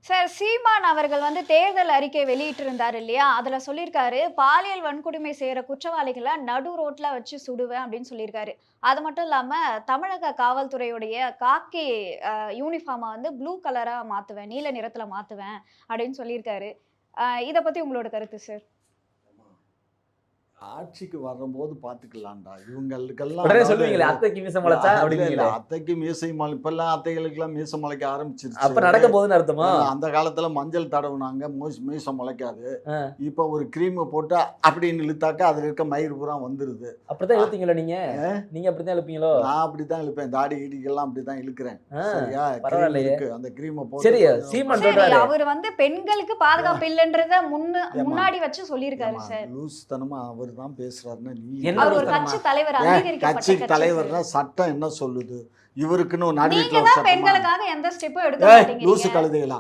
Sir, சீமான் அவர்கள் வந்து தேர்தல் அறிக்கை வெளியிட்டிருந்தாரு இல்லையா? அதுல சொல்லியிருக்காரு, பாலியல் வன்கொடுமை செய்யற குற்றவாளிகள நடு ரோட்ல வச்சு சுடுவேன் அப்படின்னு சொல்லியிருக்காரு. அது மட்டும் இல்லாம, தமிழக காவல்துறையுடைய காக்கி யூனிஃபார்ம வந்து ப்ளூ கலரா மாத்துவேன், நீல நிறத்துல மாத்துவேன் அப்படின்னு சொல்லியிருக்காரு. இத பத்தி உங்களோட கருத்து சார்? ஆட்சிக்கு வரும்போது பாத்துக்கலாம்டா. இவங்களுக்கெல்லாம் உடனே அதாவது சொல்லுவீங்களே அத்தைக்கு மீச முளைச்சா இல்ல அப்படிங்களே. அத்தைக்கு மீசை முளை இப்பெல்லாம் அத்தைகளுக்கெல்லாம் மீசை முளைக்க அப்ப ஆரம்பிச்சிருச்சு. நடக்க போகுதுன்னு அர்த்தமா? அந்த காலத்துல மஞ்சள் தடவுனாங்க, மீசை முளைக்காது. ஆ. இப்ப ஒரு கிரீம் போட்டா அப்படின்னு இழுத்தாக்கா அதுல இருக்க மயிர் பூரா வந்துருது. அப்படித்தான் இழுத்தீங்களோ நீங்க? நீங்க அப்படித்தான் இழுப்பீங்களோ? நான் அப்படித்தான் இழுப்பேன். தாடி இடிக்கெல்லாம் அப்படித்தான் இழுக்கிறேன். ஆ, சரியா? கிரீம் பரவாயில்லையே. இருக்கு. அந்த கிரீமை சரி, போட்டு சீமான் சரி, சொல்றாரு. அவரு வந்து பெண்களுக்கு பாதுகாப்பு இல்லன்றத முன்னாடி வச்சு சொல்லியிருக்காரு சார். லூஸ் தனமா அவர் தான் பேசுறாருன்னா நீ என்ன அவர் ஒரு லூசுத்தனமா? கட்சி தலைவர், ஏன் அங்கீகரிக்கப்பட்ட கட்சி கட்சி தலைவர்னா சார். சட்டம் என்ன சொல்லுது? இவருக்குன்னு ஒரு நடுவீட்டுல நீங்க ஒரு தான் சட்டமா? பெண்களுக்காக எந்த ஸ்டெப்பும் எடுக்க லூசு மாட்டேங்கிறீங்க. கழுதைகளா,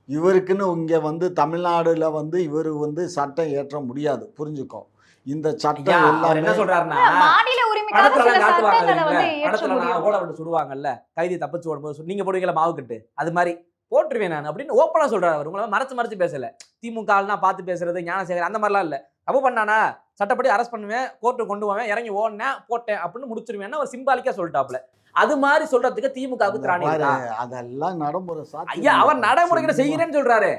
இவருக்குன்னு இங்க வந்து தமிழ்நாடுல வந்து இவர் வந்து சட்டம் ஏற்ற முடியாது. புரிஞ்சுக்கோ. இந்த ஐயா, சட்டம் அவர் எல்லாமே என்ன சொல்றாருன்னா, மாநில உரிமைக்காக படத்துல சில காட்டுவாங்க சட்டங்களை வந்து தெரியுங்களா? ஏற்ற படத்துல நான் ஓட முடியும். விட்டு சுடுவாங்கல்ல, கைதி தப்பிச்சு ஓடும்போது நீங்க போடுவீங்களா மாவு கட்டு, அது மாதிரி போட்டுருவேன் நான் அப்படின்னு ஓப்பனா சொல்றாரு. அவர் உங்களை மறைச்சு பேசல. திமுக ஆள்னா பார்த்து பேசுறது, ஞானசேகர் அந்த மாதிரிலாம் இல்ல. தப்பு பண்ணானா சட்டப்படி அரெஸ்ட் பண்ணுவேன், கோர்ட்டு கொண்டு போவேன், இறங்கி ஓடினேன் போட்டேன் அப்படின்னு முடிச்சிருவேன் ஒரு சிம்பாலிக்கா சொல்லிட்டாப்ல. அது மாதிரி சொல்றதுக்கு திமுகவுக்கு திராணி பாரு, இருக்கா? அதெல்லாம் நடைமுறை ஐயா, சாத்தியம் அவர் இல்ல. நடைமுறைகளை சும்மா. செய்கிறேன்னு சொல்றாரு.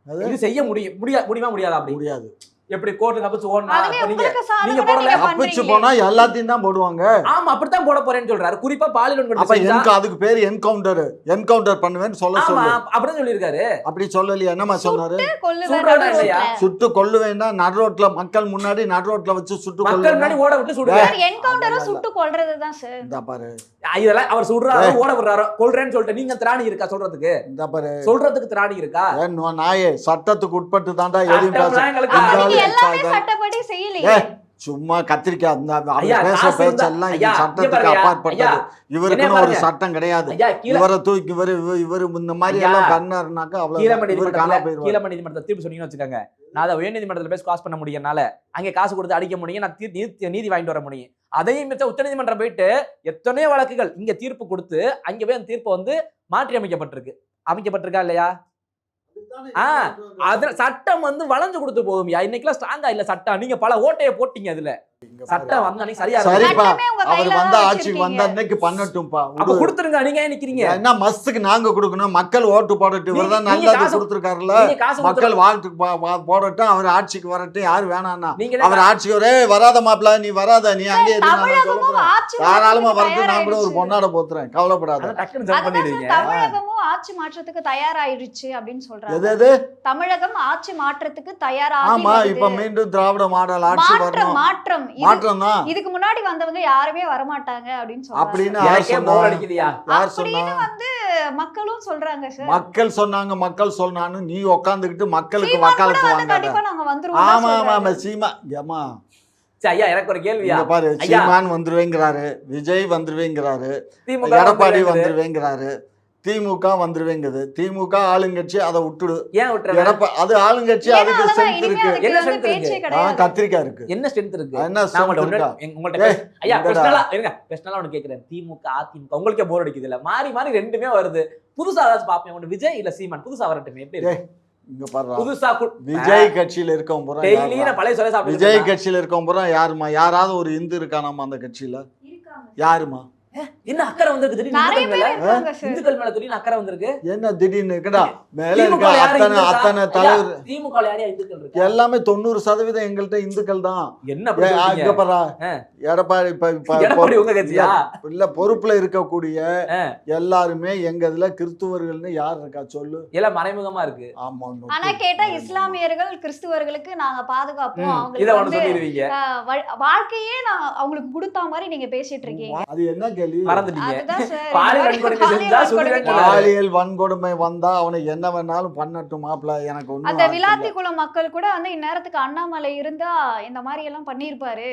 அது இது செய்ய முடியுமா முடியாதா? அப்படி முடியாது. எப்படி கோர்ட்டு தப்பிச்சு ஓடனா? அதுவே இப்ப நீங்க உங்களுக்கு சாதகமா போடல. நீங்க தப்பிச்சு பண்றீங்களே. போனா எல்லாத்தையும் தான் போடுவாங்க. ஆமா, அப்படித்தான் போட போறேன்னு சொல்றாரு. குறிப்பா பாலியல் அப்ப வன்கொடுமை செஞ்சா அதுக்கு பேரு என்கவுண்டர் பண்ணுவேன்னு சொல்ல ஆமா சொல்லு. அப்படின்னு சொல்லியிருக்காரு. அப்படி சொல்லலையா? என்னமா சொன்னாரு? கொல்லுவேன் சுடுறானா நடு இல்லையா? ரோட்ல. சுட்டு கொல்லுவேன்னா நடு ரோட்ல மக்கள் முன்னாடி நடு ரோட்ல வச்சு சுட்டு மக்கள் கொல்லுவேன். முன்னாடி ஓட விட்டு சுடுவேன். சார், என்கவுண்டரும் சுட்டு கொல்றதுதான் சார். இந்த பாரு, இதெல்லாம் அவர் சுடுறாரு, ஓட விடுறாரு, கொல்றேன்னு சொல்லிட்டு நீங்க திராணி இருக்கா சொல்றதுக்கு? இந்த பாரு, சொல்றதுக்கு திராணி இருக்கா? நாயே சட்டத்துக்கு உட்பட்டு தாண்டா எதையும் பேச. சட்டம்லாம் எங்களுக்கு இந்த நீங்க ஆளு எல்லாமே சாய்தா- சட்டப்படி செய்யலையே. ஏய், சும்மா கத்திரிக்காய் அந்த அவங்க ஐயா, பேச காசு இருந்தா- பேச்செல்லாம் இது ஐயா, இங்க சட்டத்துக்கு பாருங்க, அப்பாற்பட்டது. ஐயா, இவருக்குன்னு என்னைய ஒரு பாருங்க. சட்டம் கிடையாது. ஐயா, கீழ இவரை தூக்கி இவரு இந்த மாதிரி ஐயா, எல்லாம் பண்ணாருனாக்கா அவ்வளவு இவரு காணா போயிருவாரு. கீழம நீதிமன்றத்தை தீர்ப்பு சொன்னீங்கன்னு வச்சுக்கோங்க, நான் அதை உயர் நீதிமன்றத்தில் பேசி காசு பண்ண முடியனால அங்கே காசு கொடுத்து அடிக்க முடியும், நான் நீதி வாங்கிட்டு வர முடியும். அதையும் மிச்சம் உச்ச நீதிமன்றம் போயிட்டு எத்தனையோ வழக்குகள் இங்க தீர்ப்பு கொடுத்து அங்க போய் அந்த தீர்ப்பு வந்து மாற்றி அமைக்கப்பட்டிருக்கா இல்லையா? அதுல சட்டம் வந்து வளைஞ்சு கொடுத்து போதும். இன்னைக்கெல்லாம் ஸ்ட்ராங்கா இல்ல சட்டம். நீங்க பல ஓட்டைய போட்டீங்க. அதுல சட்டம் வந்து அன்னைக்கு சரியா இருக்கு. சரிப்பா, சட்டமே உங்க அவர் கையில வந்த தான் ஆட்சிக்கு வச்சிருக்கீங்க. வந்த அன்னைக்கு பண்ணட்டும்பா. அப்ப கொடுத்துருங்க. நீங்க ஏன் நிக்கிறீங்க? என்ன மஸ்துக்கு நாங்க கொடுக்கணும்? மக்கள் ஓட்டு போடட்டும். இவர்தான் நீங்க நல்லது காசு- கொடுத்துருக்காருல்ல. நீங்க காசு மக்கள் வாழ்த்து போடட்டும். அவர் ஆட்சிக்கு வரட்டும். யாரு வேணான்னா நீங்க அவர் ஆட்சிக்கு ஒரே வராத மாப்பிள்ள, நீ வராத, நீ அங்கே இரு, நான் தமிழகமும் சொல்றேன். ஆட்சி தாராளமா மாற்றத்துக்கு வரட்டும். நான் கூட ஒரு தயாராயிடுச்சு. பொன்னாட போத்துறேன். கவலைப்படாத. டக்குன்னு ஜம்ப் அதுதான் பண்ணிடுவீங்க. சார், தமிழகமும் ஆட்சி மாற்றத்துக்கு தயாராயிடுச்சு அப்படின்னு எது சொல்றாங்க. எது? தமிழகம் ஆட்சி மாற்றத்துக்கு தயாராகி ஆமா, வருது. இப்ப மீண்டும் திராவிட மாடல் ஆட்சி வரணும். மாற்றம் மாற்றம் தான் இதுக்கு முன்னாடி வந்தவங்க யாருமே வரமாட்டாங்க அப்படின்னு சொல்றாங்க. அப்படின்னு யார் எனக்கே சொன்னா? போர் அடிக்குதுயா. யார் சொன்னா? அப்படின்னு வந்து மக்களும் சொல்றாங்க சார். மக்கள் சொன்னாங்க, மக்கள் சொன்னான்னு நீ உக்காந்துக்கிட்டு மக்களுக்கு சீமான் கூட வக்காலத்து வந்து வாங்காத. கண்டிப்பா நாங்க வந்துருவோம் ஆமா தான் ஆமா ஆமா, சொல்றாங்க. சீமா ஏமா சரி, ஐயா, எனக்கு ஒரு கேள்வியா. இங்க பாரு, ஐயா. சீமான் வந்துருவேங்கிறாரு, விஜய் வந்துருவேங்கிறாரு, திமுக எடப்பாடி வந்துருவேங்குது. வந்துருவேங்கிறாரு, திமுக வந்துருவேங்குது. திமுக ஆளுங்கட்சி, அதை விட்டுடு. ஏன் விட்டுறாங்க? அது ஆளுங்கட்சி, ஏன்னா அதுக்கு அதான் ஸ்ட்ரென்த் இனிமே இருக்கு. அதுக்கு என்ன வந்து strength பேச்சே இருக்கு? கிடையாது. கத்திரிக்காய் இருக்கு. என்ன ஸ்ட்ரென்த் இருக்கு? என்ன நான் strength இருக்கா? உங்கள்ட்ட ஏய், ஐயா, இங்கடா. பெர்சனலா ஒண்ணு கேக்குறேன். திமுக அதிமுக உங்களுக்கே போர் அடிக்குது இல்ல? மாறி மாறி ரெண்டுமே வருது. புதுசா ஏதாச்சும் பாப்பேன். ஒண்ணு விஜய் இல்ல சீமான். புதுசா வரட்டும். எப்படி இருக்கு? இங்க பாரு, புதுசா விஜய் கட்சியில இருக்கவன் பூரா டெய்லி யாருடா? நான் பழைய சொல்ல சாப்பிட்டு விஜய் கட்சியில இருக்கவன் பூரா யாருமா? யாராவது ஒரு இந்து இருக்கானாமா அந்த கட்சியில? இருக்காங்க. யாருமா? என்ன அக்கறை வந்திருக்கு திடீர்னு நிறைய இந்துக்கள் மேல? பேர் இருக்காங்க சார். இந்துக்கள் மேல திடீர்னு அக்கறை வந்திருக்கு. என்ன திடீர்னு இருக்குடா? மேல இருக்க திமுக ல யாரு அத்தனை இந்துக்கள் அத்தனை இருக்கா? தலைவர் ஐயா, திமுக ல யாரையா இந்துக்கள் இருக்கா? எல்லாமே 90% எங்கள்கிட்ட இந்துக்கள் தான். என்ன அப்படி இங்க சொல்றீங்க? பாரா, எடப்பாடி எடப்பாடி உங்க கட்சியா? இல்ல பொறுப்புல இருக்கக்கூடிய ஆ. எல்லாருமே எங்க இதுல கிறிஸ்துவர்கள்னு யார் இருக்கா சொல்லு? எல்லாம் மறைமுகமா இருக்கு. ஆமா, ஆனா கேட்டா இஸ்லாமியர்கள் கிறிஸ்துவர்களுக்கு நாங்க பாதுகாப்போம், இத அவங்களுக்கு ஒண்ணு வந்து சொல்லிடுவீங்க. வாழ்க்கையே நான் அவங்களுக்கு கொடுத்த மாதிரி நீங்க பேசிட்டு இருக்கீங்க. அது என்ன கேள்வி? மறந்துட்டீங்க. அதுதான் சார். பாலியல் வன்கொடுமை செஞ்சா சுடுவேன்னு சொன்னாரு. பாலியல் வன்கொடுமை வந்தா அவனுக்கு என்ன வேணாலும் பண்ணட்டும் மாப்பிள்ள, எனக்கு அந்த ஒண்ணும் விளாத்தி குளம் மக்கள் கூட வந்து இந்நேரத்துக்கு அண்ணாமலை இருந்தா இந்த மாதிரி எல்லாம் பண்ணிருப்பாரு,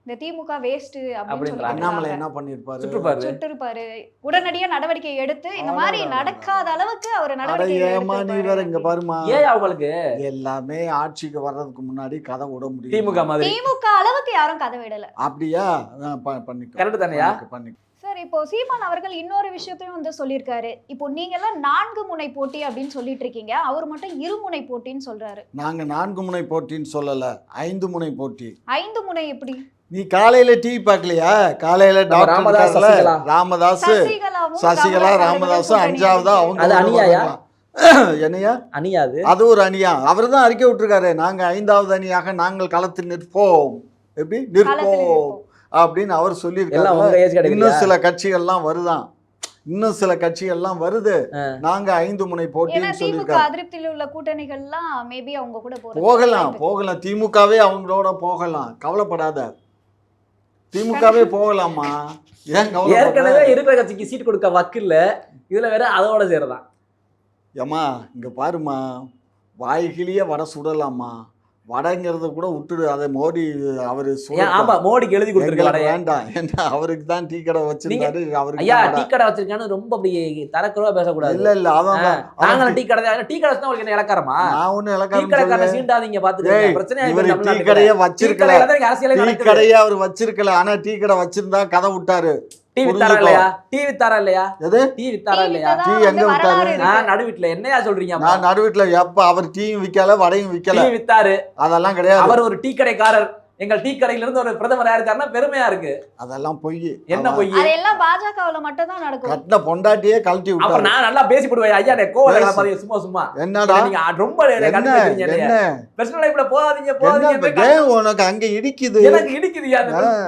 இந்த திமுக வேஸ்ட் அப்படின்னு அப்படின்றாங்க. அண்ணாமலை சொல்லி என்ன பண்ணிருப்பாரு? சுற்றுப்பாரு. சுட்டிருப்பாரு. உடனடியா நடவடிக்கை எடுத்து இந்த மாதிரி நடக்காத அளவுக்கு அவர் அட நடவடிக்கை ஏமா நீ வேற இங்க பாருமா, ஏன் அவங்களுக்கு எல்லாமே ஆட்சிக்கு வர்றதுக்கு முன்னாடி கதை விட முடியும். திமுக மாதிரி திமுக அளவுக்கு யாரும் கதை விடல. அப்படியா? பண்ணிக்கோ. கரெக்ட் தானேயா? பண்ணிக்கோ. சார் இப்போ சீமான் அவர்கள் இன்னொரு விஷயத்தையும் வந்து சொல்லியிருக்காரு. இப்போ நீங்க எல்லாம் 4 முனை போட்டி அப்படின்னு சொல்லிட்டு இருக்கீங்க. அவர் மட்டும் 2 முனை போட்டின்னு சொல்றாரு. நாங்க 4 முனை போட்டின்னு சொல்லல, 5 முனை போட்டி. 5 முனை எப்படி? நீ காலையில டிவி பார்க்கலையா? காலையில டாக்டர் ராமதாஸ், இருக்கார்ல, சசிகலா. ராமதாஸ், சசிகலாவும் சசிகலா ராமதாஸ் ராமதாஸ் அவர்களும் அஞ்சாவதா அவங்க அது அணியாயா? என்னையா அணியாது அது ஒரு அணியா? அவர் தான் அறிக்கை விட்டுருக்காரு, நாங்க 5வது அணியாக நாங்கள் களத்தில் நிற்போம். எப்படி களத்தில் நிற்போம் இருப்போம். அப்படின்னு அவர் எல்லாம் சொல்லியிருக்காரு. உங்க ஏஜ் இன்னும் கேட்டகரியா? சில கட்சிகள்லாம் வருதான், இன்னும் சில கட்சிகள்லாம் வருது. நாங்க 5 முனை ஏன்னா போட்டின்னு திமுக சொல்லியிருக்காரு. அதிருப்தியில் உள்ள கூட்டணிகள்லாம் மேபி அவங்க கூட போகலாம் போகலாம், திமுகவே அவங்களோட போகலாம், கவலைப்படாத. திமுகவே போகலாமா, ஏன் ஏற்கனவே கவலைப்படுற? இருக்கிற கட்சிக்கு சீட் கொடுக்க வக்கில்ல, இதுல வேற அதோட சேரதான். ஏம்மா இங்க பாருமா, வாய்கிலேயே வடை சுடலாமா, வடைங்கிறத கூட விட்டுடு, அதை மோடி அவரு ஏன் ஆமா மோடிக்கு எழுதி கொடுத்துருக்க எங்களுக்கு வடைய. வேண்டாம், ஏன்னா அவருக்கு தான் டீ கடை வச்சிருந்தாரு, அவருக்கு ஐயா தான் டீ வடை. கடை வச்சிருக்கான்னு ரொம்ப அப்படி தரக்குறவா பேசக்கூடாது. இல்ல இல்ல அதான் நாங்களும் டீ கடை தான். டீ கடை வச்சா உங்களுக்கு என்ன இலக்காரமா? நான் ஒண்ணு டீ இலக்காரம் கடைக்காரன சொல்லல. சீண்டாதீங்க பாத்துக்கோங்க. ஏய், பிரச்சனை இவரு டீ கடையே வச்சிருக்கல, அரசியலே டீ நடக்குது. கடையே அவர் வச்சிருக்கல, ஆனா டீ கடை வச்சிருந்தா கதை விட்டாரு. டீ வித்தாரா புரிஞ்சுக்கோ. இல்லையா? டீ வித்தாரா இல்லையா? எது டீ வித்தாரா இல்லையா? டீ எங்க வித்தாரு? நடு வீட்டுல என்னையா சொல்றீங்க அப்ப? நான் நடுவீட்டுல எப்ப அவர் டீயும் விக்கல வடையும் விக்கல, டீ வித்தாரு. அதெல்லாம் கிடையாது. அவர் ஒரு டீ கடைக்காரர். எங்கள் டீ கடையில இருந்து ஒரு பிரதமர் இருக்காருன்னா பெருமையா இருக்கு. அதெல்லாம் பொய். என்ன பொய்? அதெல்லாம் பாஜகவுல மட்டும் தான் நடக்கும். கட்டின பொண்டாட்டியே கழட்டி அப்புறம் விட்டாரு. நான் நல்லா பேசி போடுவேன். ஐயா கோவல பேசு. பாத்தீங்க சும்மா சும்மா. என்னடா நீங்க ரொம்ப என்ன கண்டுக்கிறீங்க. என்ன பர்சனல் லைஃப்ல போகாதீங்க என்ன போகாதீங்க. ஏன் உனக்கு அங்க இடிக்குது? எனக்கு இடிக்குதுயா.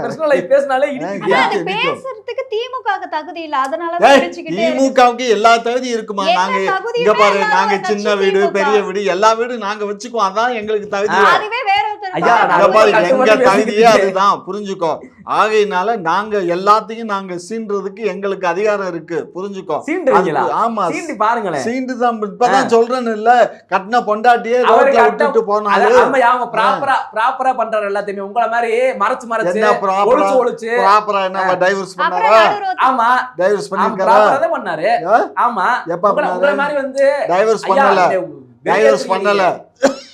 பர்சனல் லைஃப் பேசினாலே இடிக்குது. ஆனா அது இடிக்கும். பேசுறதுக்கு திமுகவுக்கு தகுதி இல்ல, அதனால தான் ஏய், பிடிச்சுக்கிட்டே இருக்கு. திமுகவுக்கு எல்லா தகுதியும் இருக்குமா? என்ன நாங்க தகுதியுமே இங்க பாரு, இல்லாத நாங்க ஒரு சின்ன கட்சி வீடு திமுக. பெரிய வீடு எல்லா வீடும் நாங்க வச்சுக்குவோம், அதான் எங்களுக்கு தகுதி. அதுவே வேற ஒருத்தர் ஐயா, பாருங்க. நான் இங்க பாரு, ரொம்ப எங்க கஷ்டப்பட்டு தகுதியே பேசிக்கிட்டு அதுதான், புரிஞ்சுக்கோ. ஆகையினால நாங்க எல்லாத்தையும் நாங்க சீன்றதுக்கு எங்களுக்கு அதிகாரம் இருக்கு, புரிஞ்சுக்கோ. சீண்டுவீங்களா? அது- ஆமா சீண்டி பாருங்களேன். சீண்டுதான். இப்பதான் சொல்றேன்னு இல்ல, கட்டின பொண்டாட்டியே அவரு ரோட்ல விட்டுட்டு போனாலும் அவங்க ப்ராப்பரா பண்றாரு எல்லாத்தையுமே. உங்கள மாதிரி மறைச்சு மறைச்சு என்ன ப்ராப்பரா ஒளிச்சு ஒளிச்சு. ப்ராப்பரா என்ன டைவர்ஸ் அப்புறம் பண்ணாரா? நடுரோத்து. ஆமா டைவர்ஸ் பண்ணிருக்காரா? ப்ராப்பரா தான் பண்ணாரு. ஆ? ஆமா எப்ப உங்கள பண்ணாரு? மாதிரி வந்து டைவர்ஸ் ஐயா, பண்ணல, டைவர்ஸ் வெளியே பண்ணல.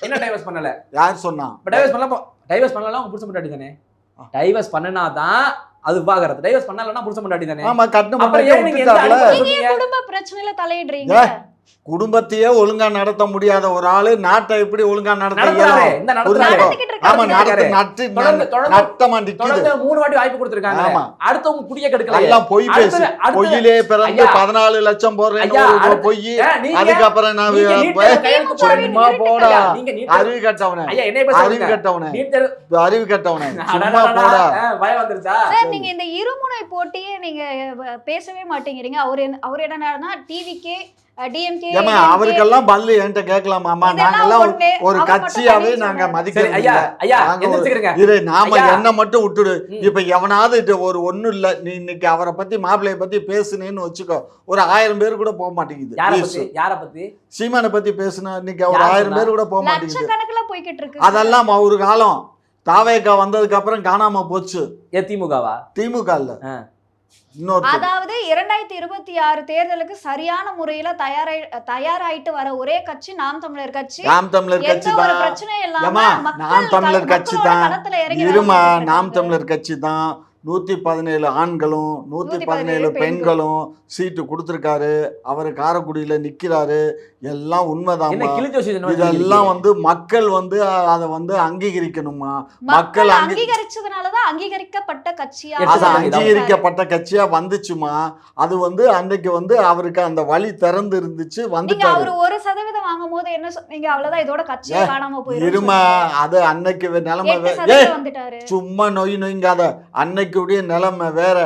என்ன டைவர்ஸ் பண்ணல? யார் சொன்னா? டைவர்ஸ் பண்ணலாம் உங்க புருஷன் பொண்டாட்டி தானே. டைவர்ஸ் பண்ணனாதான் அது விவாகரத்து. டைவர்ஸ் பண்ணலன்னா புருஷன் பொண்டாட்டி தானே. ஆமா, கட்டின அப்புறம் பொண்டாட்டியை ஏன் நீங்க எந்த விட்டுட்டார்ல. அடிப்படையில நீங்க சொன்னீங்க? ஏன் குடும்ப பிரச்சனையில தலையிடுறீங்க? குடும்பத்தையே ஒழுங்கா நடத்த முடியாத ஒரு ஆளு நாட்டை எப்படி ஒழுங்கா நடத்த நடத்துறாரு. இயலும்? இந்த புரிஞ்சுக்கோ. நடத்துறாரு. நடத்திக்கிட்டு ஆமா, இருக்காரு. நட்டமா நிக்குது. தொடர்ந்து 3 வாட்டி வாய்ப்பு கொடுத்திருக்காங்க. ஆமா. அடுத்தவங்க குடிய கெடுக்கல. எல்லாம் பொய் பேசு. பொய்யிலே பிறந்து ஐயா. 14 லட்சம் போடுறேன்னு ஐயா, ஒரு அடுத்து- பொய். நீங்க- அதுக்கப்புறம் நான் நீங்க நீட் தேர்வு கையெழுத்து போடுறீங்க. சும்மா போடா. ஐயா, நீங்க நீட் தேர்வு- அறிவு கட்டவனே, ஐயா, என்னைய பேச அறிவு விடுங்க. கட்டவனே, நீட் தேர்வு- அறிவு கட்டவனே, சும்மா அடடடடா. போடா. பயம் வந்துருச்சா? சார், நீங்க இந்த இருமுனை போட்டியே நீங்க பேசவே மாட்டேங்கிறீங்க. அவர் என்னன்னா டிவிக்கே டிஎம்கே ஏமா அவருக்கெல்லாம் பல்லு என்கிட்ட கேட்கலாமாமா? நாங்கெல்லாம் ஒரு கட்சியாவே நாங்க சரி, மதிக்கிறோம். ஐயா, ஐயா, நாங்க ஒரு- எந்திரிச்சுக்கிறேங்க. இது நாம ஐயா. என்ன மட்டும் விட்டுடு. இப்ப எவனாவது ஒரு ஒண்ணும் இல்ல, நீ இன்னைக்கு அவரை பத்தி மாப்பிள்ளைய பத்தி பேசுனேன்னு வச்சுக்கோ, ஒரு 1000 பேர் கூட போக மாட்டேங்குது. யார views. பத்தி? யார பத்தி? சீமானை பத்தி பேசுனா இன்னைக்கு ஒரு யார் 1000 சொன்னா? பேர் கூட போக மாட்டேங்குது. லட்சக்கணக்குல போய்கிட்டு இருக்கு. அதெல்லாம் ஒரு காலம் தாவேக்கா வந்ததுக்கு அப்புறம் காணாம போச்சு. திமுகவா? திமுக இல்ல, இன்னொரு அதாவது 2026 தேர்தலுக்கு சரியான முறையில தயாராயிட்டு வர ஒரே கட்சி நாம் தமிழர் கட்சி. நாம் தமிழர் கட்சி எந்த ஒரு தான். பிரச்சனையும் இல்லாம ஏமா மக்கள் நாம் தமிழர் கட்சி மக்களோட தான். களத்துல இறங்கி இருமா, வேலை பார்த்துட்டு நாம் இருக்காங்க. தமிழர் கட்சி தான். 117 ஆண்களும் 117 பெண்களும் சீட்டு கொடுத்திருக்காரு. அவரு காரைக்குடியில நிக்கிறாரு. எல்லாம் என்ன உண்மைதான். கிழிஞ்சோசி இதெல்லாம் வந்து மக்கள் வந்து அதை வந்து அங்கீகரிக்கணுமா? மக்கள் அங்கீகரிச்சதுனாலதான் அங்கீகரிக்கப்பட்ட கட்சியா எட்டு அது சதவீதம். அங்கீகரிக்கப்பட்ட கட்சியா வந்துச்சுமா? அது வந்து அன்னைக்கு வந்து அவருக்கு அந்த வழி திறந்து இருந்துச்சு, நீங்க வந்துட்டாரு. அவரு 1% வாங்கும் போது என்ன சொன்னீங்க? அவ்வளவுதான், இதோட கட்சியே காணாம போயிரும். இருமா, அது அன்னைக்கு நிலைமை 8% வந்துட்டாரு. சும்மா நொய்ங்காத. அன்னைக்குடைய நிலைமை வேற.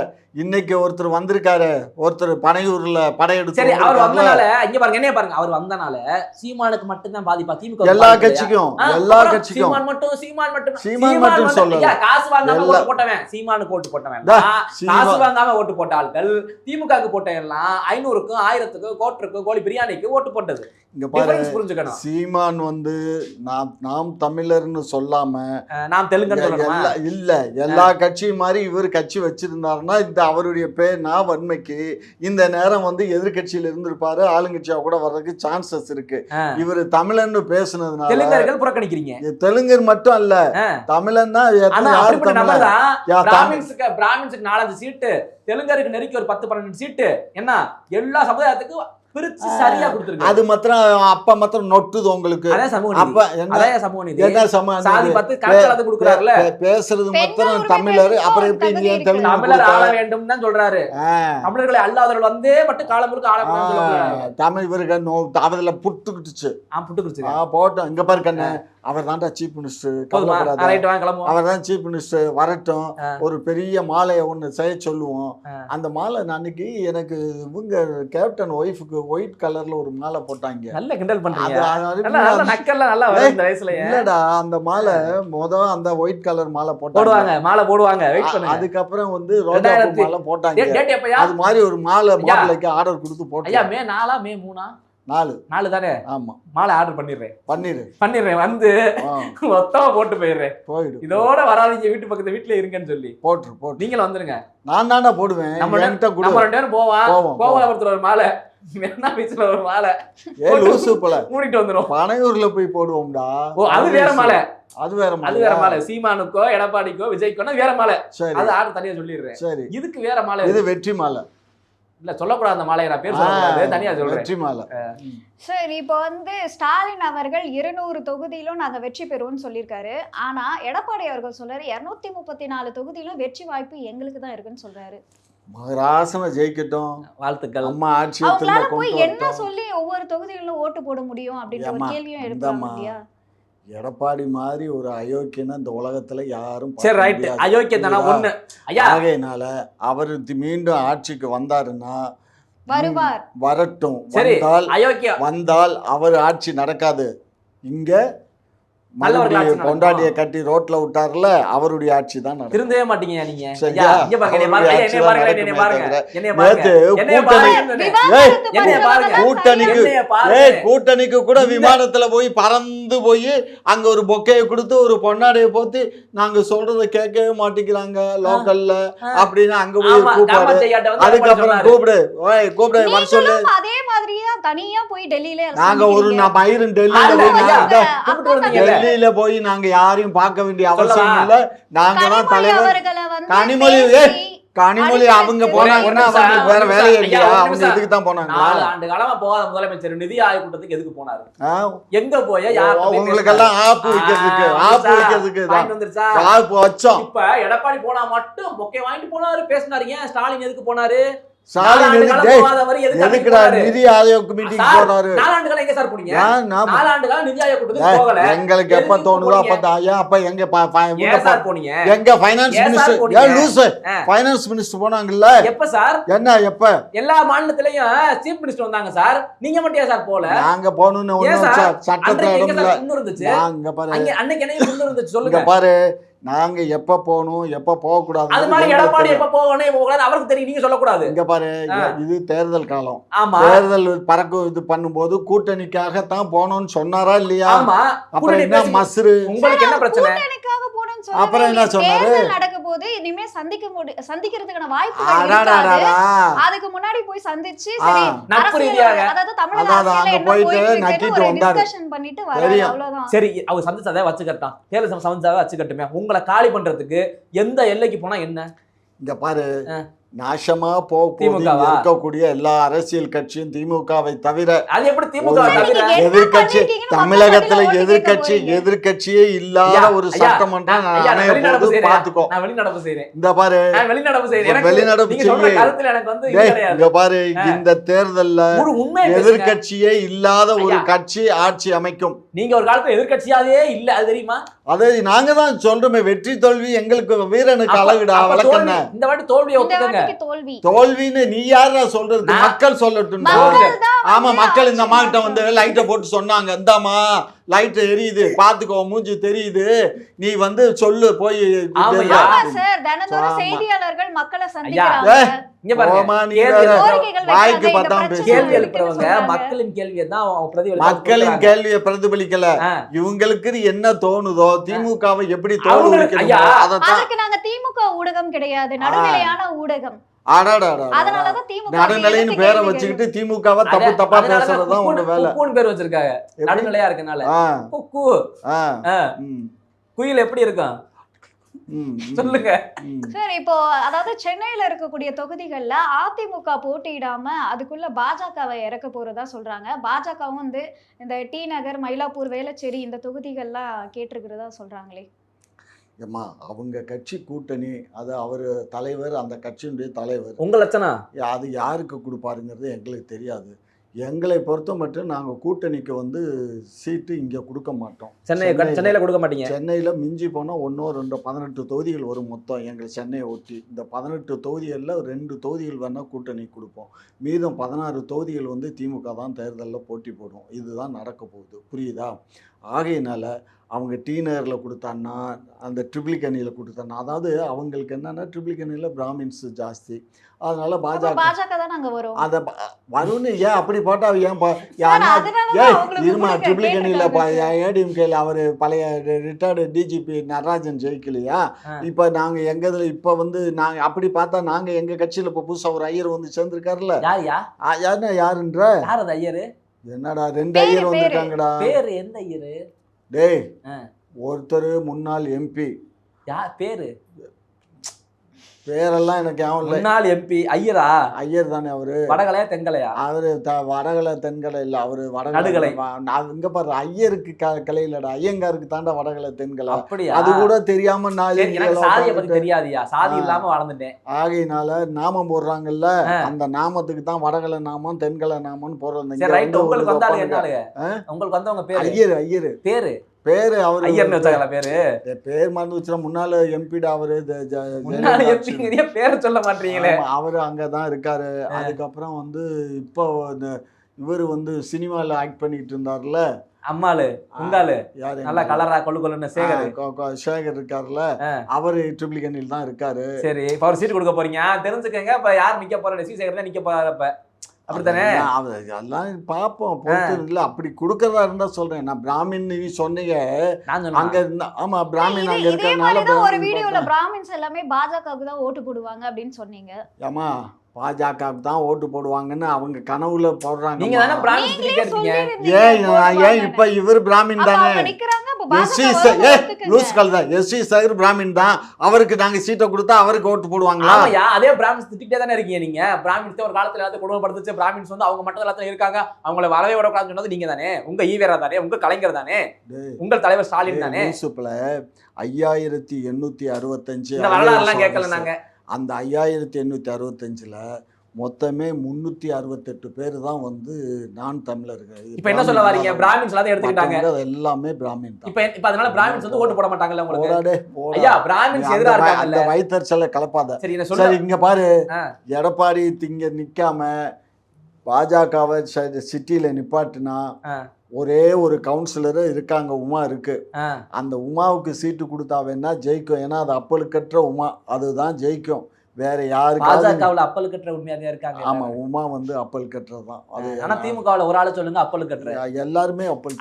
இன்னைக்கு ஒருத்தர் வந்திருக்காரு, ஒருத்தர் பனையூர்ல படையெடுத்து சரி, அவர் வந்திருக்காருல. வந்தனால இங்க பாருங்க, என்ன பாருங்க, அவர் வந்தனால சீமானுக்கு மட்டும் தான் பாதிப்பா? திமுக எல்லா கட்சிக்கும், எல்லா கட்சிக்கும். சீமான் மட்டும் சீமான் மட்டும் சொல்லல. ஐயா, காசு வாங்காம எல்லா- ஓட்டு போட்டவன் சீமானுக்கு ஓட்டு போட்டவன். டா, காசு சீமான். வாங்காம ஓட்டு போட்ட ஆட்கள் திமுகவுக்கு போட்ட எல்லாம் 500க்கும் 1000த்துக்கும் கோட்டருக்கும் கோழி பிரியாணிக்கு ஓட்டு போட்டது. இங்க பாரு, டிஃபரன்ஸ் புரிஞ்சுக்கணும். சீமான் வந்து நாம் தமிழர்னு சொல்லாம நாம் தெலுங்குன்னு சொல்லணுமா? இல்ல எல்லா கட்சியும் மாதிரி இவர் கட்சி வச்சிருந்தாருன்னா இந்த பார்த்து அவருடைய வன்மைக்கு இந்த நேரம் வந்து எதிர்கட்சியில் இருந்திருப்பாரு, ஆளுங்கட்சியா கூட வர்றதுக்கு சான்சஸ் இருக்கு. இவர் தமிழன்னு பேசுனதுனால தெலுங்கர்கள் புறக்கணிக்கிறீங்க. தெலுங்கர் மட்டும் அல்ல, தமிழன் தான். பிராமின்ஸுக்கு 4-5 சீட்டு, தெலுங்கருக்கு நெருக்கி ஒரு 10-12 சீட்டு, என்ன எல்லா சமுதாயத்துக்கும் பிரிச்சு சரியா கொடுத்திருக்காரு. அது மாத்திரம் அப்ப மாத்திரம் நொட்டுது உங்களுக்கு. அதான் சமூக நீதி. அப்ப அதான் சமூக நீதி. என்ன சமூக சாதி நீதி? 10 கணக்கு கொடுக்கறாருல. பேசுறது மாத்திரம் தமிழர், அப்புறம் எப்படி நீ தெலுங்கு தமிழர் ஆள வேண்டும் தான் சொல்றாரு. தமிழர்களை அல்லாதவர்கள் வந்தே மட்டும் காலம் முழுக்க ஆள முடியும்னு சொல்றாரு. தமிழ் இவருக்கு அவதுல புட்டுக்கிட்டுச்சு. புட்டுக்கிடுச்சு. போட்டோம். இங்க பாரு கண்ணு, அவர் தான்டா சீஃப் மினிஸ்டர். அவர் தான் சீஃப் மினிஸ்டர். வரட்டும், ஒரு பெரிய மாலையை ஒண்ணு செய்ய சொல்லுவோம். அந்த மாலை அன்னைக்கு எனக்கு இவங்க கேப்டன் ஒய்ஃபுக்கு ஒயிட் கலர்ல ஒரு மாலை போட்டாங்க. நல்ல கிண்டல் பண்றீங்க. நல்ல நக்கல்ல நல்லா வரும் இந்த வயசுல. இல்லடா, அந்த மாலை அந்த ஒயிட் கலர் மாலை போடுவாங்க, மாலை போடுவாங்க. வெயிட் பண்ணுங்க. அதுக்கப்புறம் வந்து ரோஜா பூ மாலை போட்டாங்க. டேட் எப்பயா? அது மாதிரி ஒரு மாலை மாப்பிளைக்கு ஆர்டர் கொடுத்து போட்டாங்க. ஐயா மே 4 மே 3 4 தானே? ஆமா, மாலை ஆர்டர் பண்ணிடுறேன். வந்து மொத்தமா போட்டு போயிடுறேன். இதோட வராதீங்க, வீட்டு பக்கத்து வீட்டுல இருங்கன்னு சொல்லி போட்டு நீங்களும் வந்துருங்க. நான் தானே போடுவேன். நம்ம 2 பேரும் கோவலபுரத்துல ஒரு மாலை, மெரினா பீச்ல ஒரு மாலை, லூசு போல மூடிட்டு வந்துரும். பனையூர்ல போய் போடுவோம்டா. அது வேற மாலை. அது வேற மாலை. சீமானுக்கோ எடப்பாடிக்கோ விஜய்க்கோ வேற மாலை. அது ஆர்டர் தனியா சொல்லிடுறேன். சரி, இதுக்கு வேற மாலை. இது வெற்றி மாலை. இல்ல சொல்லக்கூடாது, அந்த மாலையை நான் பேர் சொல்லக்கூடாது, தனியா சொல்றேன். வெற்றி மாலை. சரி, இப்போ வந்து ஸ்டாலின் அவர்கள் 200 தொகுதியிலும் நாங்க வெற்றி பெறுவோம்னு சொல்லியிருக்காரு. ஆனா எடப்பாடி அவர்கள் சொல்றாரு 234 தொகுதியிலும் வெற்றி வாய்ப்பு எங்களுக்கு தான் இருக்குன்னு சொல்றாரு. மகராசன ஜெயிக்கட்டும், வாழ்த்துக்கள். அம்மா ஆட்சி அவங்களால போய் என்ன சொல்லி ஒவ்வொரு தொகுதியிலும் ஓட்டு போட முடியும் அப்படின்ற ஒரு கேள்வியும் எழுப்புறாங்க இல்லையா? எடப்பாடி மாதிரி ஒரு அயோக்கியனா இந்த உலகத்துல யாரும் சரி ரைட், அயோக்கியதானா ஒண்ணு ஐயா. ஆகையினால அவர் மீண்டும் ஆட்சிக்கு வந்தாருன்னா வருவார், வரட்டும். வந்தால் அவர் ஆட்சி நடக்காது. இங்க கொண்டாடிய கட்டி ரோட்ல விட்டார்ல, அவருடைய ஆட்சி தான். திருந்தவே மாட்டீங்க நீங்க. கூட்டணிக்கு கூட விமானத்துல போய் பறந்து போய் அங்க ஒரு பொக்கையை கொடுத்து ஒரு பொன்னாடைய போத்து நாங்க சொல்றத கேட்கவே மாட்டேங்கிறாங்க லோக்கல்ல அப்படின்னு அங்க போய் கூப்பிடு. அதுக்கப்புறம் கூப்பிடு வர சொல்லு. அதே மாதிரியே தனியா போய் டெல்லியில நாங்க ஒரு மயிரும் டெல்லியில போய் நாங்க யாரையும் பார்க்க வேண்டிய அவசியம் இல்ல. நாங்க தான் தலைவர். கனிமொழி அவங்க போனாங்கன்னா அவங்களுக்கு வேற வேலையே இல்லையா? அவங்க இதுக்கு தான் போனாங்க. 4 ஆண்டு காலமா போகாத முதலமைச்சர் நிதி ஆயோக் கூட்டத்துக்கு எதுக்கு போனாரு? எங்க போய் உங்களுக்கு எல்லாம் ஆப்பு வைக்கிறதுக்கு ஆப்பு வச்சோம். இப்ப எடப்பாடி போனா மட்டும் பொக்கை வாங்கிட்டு போனாரு, பேசினாரு. ஏன் ஸ்டாலின் எதுக்கு போனாரு? நிதி ஆயோக் மீட்டிங் போனாரு. 4 ஆண்டுகளா எங்க சார் போனீங்க? 4 ஆண்டுகளா நிதி ஆயோக் கூட்டத்துக்கு போகல. எங்களுக்கு எப்ப தோணுதோ அப்ப எங்க சார் போனீங்க? எங்க finance minister loose finance minister போனாங்கல்ல. எப்ப சார்? என்ன எப்ப? எல்லா மாநிலத்திலயும் சீஃப் மினிஸ்டர் வந்தாங்க சார். நீங்க மட்டும் ஏன் சார் போல? நாங்க போணும்னு சட்டத்துல இடம் இல்ல. நாங்க பாரு அன்னைக்கு என்ன இருந்துச்சு சொல்லுங்க. பாரு, நாங்க எப்ப போகணும் எப்ப போக கூடாது, அது மாதிரி எடப்பாடி எப்ப போகணும் போகக்கூடாது அவருக்கு தெரியும், நீங்க சொல்லக்கூடாது. இங்க பாரு, இது தேர்தல் காலம். தேர்தல் பறக்கும் இது பண்ணும்போது கூட்டணிக்காகத்தான் போகணும்னு சொன்னாரா இல்லையா? அப்புறம் என்ன மசுரு? உங்களுக்கு என்ன பிரச்சனை? அப்புறம் என்ன சொன்னாரு? நடக்கும் போது இனிமே சந்திக்கிறதுக்கான வாய்ப்பு, அதுக்கு முன்னாடி போய் சந்திச்சு சரி நட்பு ரீதியாக அதாவது தமிழ்நாட்டுல அங்க போயிட்டு நக்கிட்டு வந்தாரு. டிஸ்கஷன் பண்ணிட்டு வராரு, அவ்வளவுதான். சரி, அவர் சந்திச்சதை வச்சுக்கட்டான், தேர்தல் சந்திச்சாவே வச்சுக்கட்டுமே. உங்களை காலி பண்றதுக்கு எந்த எல்லைக்கு போனா என்ன? இங்க பாரு, நாசமா இருக்கக்கூடிய எல்லா அரசியல் கட்சியும் திமுகவை தவிர, அது எப்படி திமுக எதிர்கட்சி தமிழகத்துல எதிர்கட்சியே இல்லாத ஒரு சட்டமன்றம் பாத்துக்கோ. வெளிநடப்பு செய்யறேன். இந்த பாரு, வெளிநடப்பு இங்க பாரு, இந்த தேர்தல்ல எதிர்கட்சியே இல்லாத ஒரு கட்சி ஆட்சி அமைக்கும். நீங்க ஒரு காலத்துல எதிர்கட்சியாவே இல்ல, அது தெரியுமா? அதே நாங்க தான் சொல்றோமே, வெற்றி தோல்வி எங்களுக்கு வீரனுக்கு அழகுடா, வழக்கண்ண. இந்த வாட்டி தோல்வியை ஒத்துக்கங்க. தோல்வின்னு நீ யாரா சொல்றது? மக்கள் சொல்லட்டும். ஆமா, மக்கள் இந்த மாகிட்ட வந்து லைட்டை போட்டு சொன்னாங்க, இந்தாமா லைட் எரியுது பாத்துக்கோ, மூஞ்சி தெரியுது, நீ வந்து சொல்லு போய். செய்தியாளர்கள் மக்களை சந்திக்கிறாங்க. மக்களின் கேள்வியை பிரதிபலிக்கல. இவங்களுக்கு என்ன தோணுதோ, திமுகவை எப்படி அதுக்கு நாங்க திமுக ஊடகம் கிடையாது, நடுநிலையான ஊடகம். அதனாலதான் திமுக நடுநிலைன்னு எதிர்த்து பேரை கேள்வி வச்சுக்கிட்டு திமுகவை தப்பு தப்பா பேசுறதுதான் உங்க வேலை. குக்குன்னு பேர் வச்சிருக்காங்க எப்படி? நடுநிலையா இருக்கனால. ஆ, குக்கு ஆ, ஆ. ம், குயில் எப்படி இருக்கும் ம், ம், சொல்லுங்க. ம். சார் இப்போ அதாவது சென்னையில இருக்கக்கூடிய தொகுதிகள்ல அதிமுக போட்டியிடாம அதுக்குள்ள பாஜகவை இறக்க போறதா சொல்றாங்க. பாஜகவும் வந்து இந்த டி நகர், மயிலாப்பூர், வேளச்சேரி இந்த தொகுதிகள்லாம் கேட்டிருக்கிறதா சொல்றாங்களே. ஏம்மா அவங்க கட்சி கூட்டணி, அது அவர் தலைவர், அந்த கட்சியினுடைய தலைவர், உங்க லட்சணம் அது யாருக்கு கொடுப்பாருங்கிறது எங்களுக்கு தெரியாது. எங்களை பொறுத்த மட்டும் நாங்கள் கூட்டணிக்கு வந்து சீட்டு இங்கே கொடுக்க மாட்டோம். சென்னையில கொடுக்க மாட்டீங்க. சென்னையில் மிஞ்சி போனால் 18 தொகுதிகள் வரும் மொத்தம் எங்கள் சென்னையை ஒட்டி. இந்த 18 தொகுதிகளில் 2 தொகுதிகள் வேணால் கூட்டணி கொடுப்போம். மீதம் 16 தொகுதிகள் வந்து திமுக தான் தேர்தலில் போட்டி போடும். இதுதான் நடக்க போகுது, புரியுதா? ஆகையினால அவங்க டி நகரில் கொடுத்தான்னா, அந்த ட்ரிபிளிகனியில் கொடுத்தான்னா, அதாவது அவங்களுக்கு என்னென்னா ட்ரிபிளிகனியில் பிராமின்ஸ் ஜாஸ்தி, அதனால பாஜக தான் நாங்க வரும். அதை வரும்னு ஏன் அப்படி போட்டால் ஏன் சார், அதனாலதான் அவங்களுக்கு இருமா கொடுக்க ட்ரிபிளிகனியில் கேட்டிருக்காங்க. ஏடிஎம்கேல அவர் பழைய ரிட்டையர்டு டிஜிபி நடராஜன் ஜெயிக்கலையா? இப்போ நாங்கள் எங்கள் இதில் இப்போ வந்து நாங்கள் அப்படி பார்த்தா நாங்கள் எங்கள் கட்சியில் இப்போ புதுசாக ஒரு ஐயர் வந்து சேர்ந்துருக்காருல்ல. யாருன்னா யாருன்ற? யார் அது ஐயரு? என்னடா 2 ஐயர் வந்திருக்காங்கடா. பேரு எந்த ஐயரு? டேய், ஒருத்தர் முன்னாள் எம்பி. பேரு பேரெல்லாம் எனக்கு ஞாபகம் இல்லை. முன்னாள் எம்பி ஐயரா? ஐயர் தானே அவரு. வடகலையா தென்கலையா? அவரு வடகலை தென்கலை இல்லை, அவரு நடுகலை. இங்க பாரு, ஐயருக்கு கலையிலடா, ஐயங்காருக்கு தாண்டா வடகலை தென்கலை. அப்படியா? அது கூட தெரியாம நான் எனக்கு சாதியை பத்தி தெரியாதியா, சாதி இல்லாம வளர்ந்துட்டேன். ஆகையினால நாமம் போடுறாங்கல்ல, அந்த நாமத்துக்கு தான் வடகலை நாமம் தென்கலை நாமம்னு போடுறது. சரி ரைட். உங்களுக்கு வந்தாலும் என்னாலுங்க? உங்களுக்கு வந்தவங்க பேரு? ஐயர். பேரு அவரு ஐயர்னு வச்சாங்களா? பேர் மறந்து வச்சுனா முன்னால எம்பிடா அவரு. முன்னால எம்பிங்கறிய பேரை சொல்ல மாட்டீங்களே. அவரு அங்கதான் இருக்காரு. அதுக்கப்புறம் வந்து இப்போ இவரு வந்து சினிமால ஆக்ட் பண்ணிட்டு இருந்தார்ல, அம்மாளு உங்காலு, யாரு நல்லா கலரா கொள்ளுன்னு சேகர் இருக்காருல்ல, அவரு ட்ரிபிளிகனில் தான் இருக்காரு. சரி, இப்ப அவர் சீட் கொடுக்க போறீங்க தெரிஞ்சுக்கங்க. இப்ப யார் நிக்க போற? சேகர் தான் நிக்க போறாரு. அப்ப அப்படித்தானே? அதெல்லாம் பாப்போம், பொறுத்து இல்ல. அப்படி கொடுக்கறதா இருந்தா சொல்றேன். நான் பிராமின் சொன்னீங்க அங்க இருந்தா. ஆமா, பிராமின் அங்க இருக்கறனால ஒரு வீடியோல பிராமின்ஸ் எல்லாமே பாஜகவுக்கு தான் ஓட்டு போடுவாங்க அப்படின்னு சொன்னீங்க. ஆமா, பாஜகவுக்கு தான் ஓட்டு போடுவாங்கன்னு அவங்க கனவுல போடுறாங்க. நீங்க தானே பிராமின்ஸ் இருக்கீங்க. ஏன் இப்ப இவர் பிராமின் தானே? எஸ்சி சேகர் பிராமின் தான். அவருக்கு நாங்க சீட்டை கொடுத்தா அவருக்கு ஓட்டு போடுவாங்களா? அதே பிராமின்ஸ் திட்டிட்டே தானே இருக்கீங்க நீங்க. பிராமின்ஸ் ஒரு காலத்துல எல்லாத்தையும் கொடுமைப்படுத்துச்சு. பிராமின்ஸ் வந்து அவங்க மட்டும் எல்லாத்தையும் இருக்காங்க, அவங்கள வரவே விடக்கூடாதுன்னு சொன்னது நீங்க தானே. உங்க ஈவேரா தானே, உங்க கலைஞர் தானே, உங்கள் தலைவர் ஸ்டாலின் தானே. 5865 வரலாறுலாம் கேட்கல நாங்க. அந்த 5865ல மொத்தமே 368 பேர் தான் வந்து நான் தமிழர்கள். இப்ப என்ன சொல்ல வரீங்க? பிராமின்ஸ் எல்லாத்தையும் எடுத்துக்கிட்டாங்க. எல்லாமே பிராமின் தான். இப்ப அதனால பிராமின்ஸ் வந்து ஓட்டு போட மாட்டாங்கல்ல உங்களுக்கு? போடா. ஐயா, பிராமின்ஸ் எதிரா இருக்காங்கல்ல. அந்த வைத்தறிச்சலை கலப்பாத. சரி, இங்க பாரு, எடப்பாடி திங்க நிக்காம பாஜகவை சிட்டியில நிப்பாட்டுனா ஒரே ஒரு கவுன்சிலர் இருக்காங்க, உமா இருக்கு. அந்த உமாவுக்கு சீட்டு கொடுத்தா வேணா ஜெயிக்கும். ஏன்னா அது அப்பலுக்கற்ற உமா, அதுதான் ஜெயிக்கும். வேற யாருக்காவது அப்பல் கட்டுற உண்மையா இருக்காங்க. ஆமா, உமா வந்து அப்பல் கட்டுறதுதான். அது ஆனா திமுகவுல ஒரு ஆளு சொல்லுங்க அப்பல் கட்டுற. எல்லாருமே அப்பல்.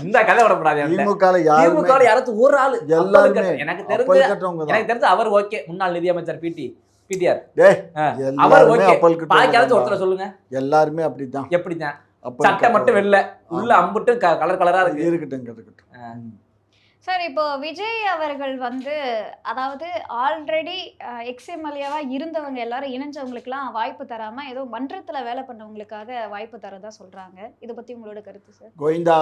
இந்த கதை வரக்கூடாது. திமுகல யாராச்சும் ஒரு ஆளு எல்லாருமே எனக்கு தெரிஞ்சு அவர் ஓகே. முன்னாள் நிதியமைச்சர் பிடிஆர் எல்லாருமே அப்பல் கட்டுற. ஒருத்தர சொல்லுங்க. எல்லாருமே அப்படிதான். எப்படிதான்? சட்டை மட்டும் வெள்ள, உள்ள அம்புட்டு கலர் கலரா இருக்கு. இருக்கட்டும். சார், இப்போ விஜய் அவர்கள் வந்து அதாவது ஆல்ரெடி எக்ஸ்எம்எல்ஏவா இருந்தவங்க எல்லாரும் இணைஞ்சவங்களுக்குலாம் வாய்ப்பு தராம ஏதோ மன்றத்துல வேலை பண்ணவங்களுக்காக வாய்ப்பு தரதா சொல்றாங்க. இத பத்தி உங்களோட கருத்து சார்? கோவிந்தா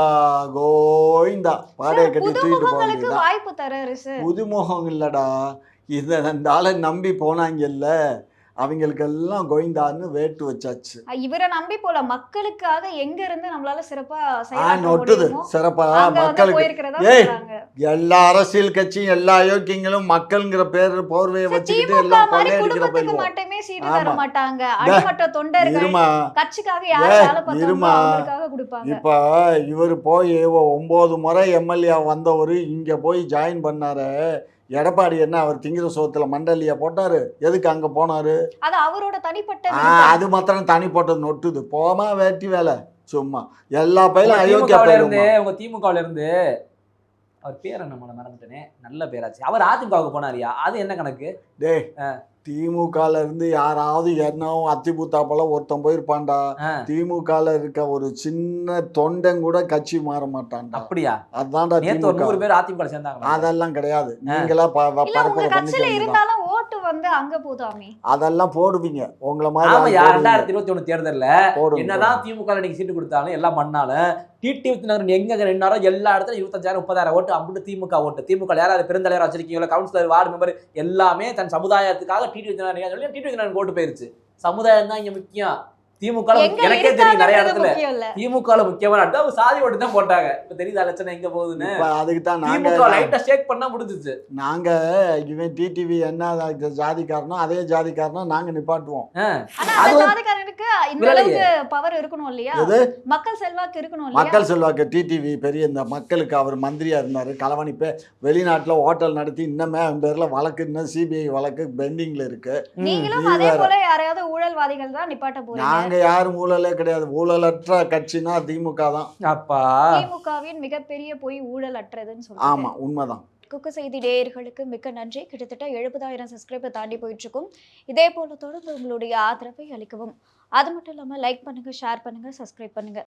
கோவிந்தா பாடைய கட்டி தூக்கிட்டு போறதுக்கு வாய்ப்பு தராரு சார். புதுமுகம் இல்லடா, இத அந்த ஆளை நம்பி போனாங்கல்ல, அவங்களுக்கெல்லாம் கோவிந்தான்னு வேட்டு வச்சாச்சு. இவரை நம்பி போல, மக்களுக்காக எங்க இருந்து நம்மளால சிறப்பா நொட்டுது. சிறப்பா மக்களுக்கு. எல்லா அரசியல் கட்சியும் எல்லா யோக்கியங்களும் மக்கள்ங்கிற பேர் போர்வையை வச்சுக்கிட்டு எல்லாம் கொள்ளையடிக்கிற போய் மட்டுமே சீட்டு தர மாட்டாங்க. அடிமட்ட தொண்டர்கள் கட்சிக்காக யார் வேலை பார்த்தாங்களோ அவங்களுக்காக கொடுப்பாங்க. இப்ப இவர் போய் 9 முறை எம்எல்ஏ வந்தவர் இங்க போய் ஜாயின் பண்ணாரு. எடப்பாடி என்ன அவர் திங்கிற சோத்துல மண்டலியா போட்டாரு? எதுக்கு அங்க போனாரு? அது அவரோட தனிப்பட்ட. அது மாத்திரம் தனிப்பட்ட நொட்டுது. போமா வேட்டி வேலை சும்மா. எல்லா பயிலும் அயோக்கியா இருந்து உங்க திமுகவுல இருந்து அவர் பேர் என்ன மறந்துட்டேனே, நல்ல பேராச்சு. அவர் அதிமுகவுக்கு போனாரியா? அது என்ன கணக்கு? திமுகல இருந்து யாராவது என்னவும் அத்திபூத்தா போல ஒருத்தன் போயிருப்பான்டா. ஆ. திமுகல இருக்க ஒரு சின்ன தொண்டன் கூட கட்சி மாற மாட்டான்டா. அப்படியா? அதான்டா நேத்து ஒரு திமுக. 100 பேர் அதிமுக சேர்ந்தாங்க. அதெல்லாம் கிடையாது. நீங்களா இல்ல உங்க பரப்புரை பண்ணிக்க கட்சியில வேண்டியதுதான். இருந்தாலும் ஓட்டு வந்து அங்க போதாமே. அதெல்லாம் போடுவீங்க. உங்கள மாதிரி ஆமாயா, ஆள் போடுவீங்க. 2021 தேர்தல்ல போடுங்க, என்னதான் போடுங்க. திமுக நீங்க சீட்டு கொடுத்தாலும் எல்லாம் பண்ணாலும் டிடிவி நகர் எங்க நின்னாரோ எல்லா இடத்துல 25,000 30,000 ஓட்டு அம்புட்டு திமுக ஓட்டு. திமுக யாராவது பெருந்தலைவர் வச்சிருக்கீங்களோ, கவுன்சிலர், வார்டு மெம்பர் எல்லாமே தன் சமுதாயத்துக்காக டிடிவி நகர் சொல்லி டிடிவி நகர் ஓட்டு போயிருச்சு. சமுதாயம் தான் இங்க முக்கியம். திமுக எங்க எனக்கே தெரியும் நிறைய இருக்காங்கன்றது இடத்துல முக்கியம் இல்ல. திமுக முக்கியமான இடத்துல சாதி ஓட்டு தான் போட்டாங்க. இப்ப தெரியுதா லட்சணம் எங்க போகுதுன்னு. இப்ப அதுக்கு தான் திமுக லைட்டா ஷேக் பண்ணா முடிஞ்சிச்சு. நாங்க இவன் டிடிவி என்ன ஜாதிக்காரனோ அதே ஜாதிக்காரனோ நாங்க நிப்பாட்டுவோம். ஆனா அது அந்த ஒரு ஜாதிக்காரனுக்கு இந்த விரலையே. அளவுக்கு பவர் இருக்கணும் இல்லையா? எது? மக்கள் செல்வாக்கு இருக்கணும் இல்லையா? மக்கள் செல்வாக்கு டிடிவி பெரிய இந்த மக்களுக்கு அவர் மந்திரியா இருந்தாரு. களவாணிப்பே வெளிநாட்டுல ஹோட்டல் நடத்தி இன்னமே அவன் பேர்ல வழக்கு இன்னும் சிபிஐ வழக்கு பெண்டிங்ல இருக்கு. நீங்களும் இது அதே வேற. போல யாரையாவது ஊழல்வாதிகள் தான் நிப்பாட்ட போறீங்க. நாங்க யாரும் ஊழலே கிடையாது. ஊழலற்ற கட்சினா திமுக தான். அப்பா திமுகவின் மிகப்பெரிய பொய் ஊழல் அற்றதுன்னு ஆமா, சொல்லுவாங்க. உண்மைதான். குக்கு செய்தி நேயர்களுக்கு மிக்க நன்றி. கிட்டத்தட்ட 70,000 சப்ஸ்கிரைபர் தாண்டி போயிட்டு இருக்கும். இதே போல தொடர்ந்து உங்களுடைய ஆதரவை அளிக்கவும். அது மட்டும் இல்லாம லைக் பண்ணுங்க, ஷேர் பண்ணுங்க, சப்ஸ்கிரைப் பண்ணுங்க.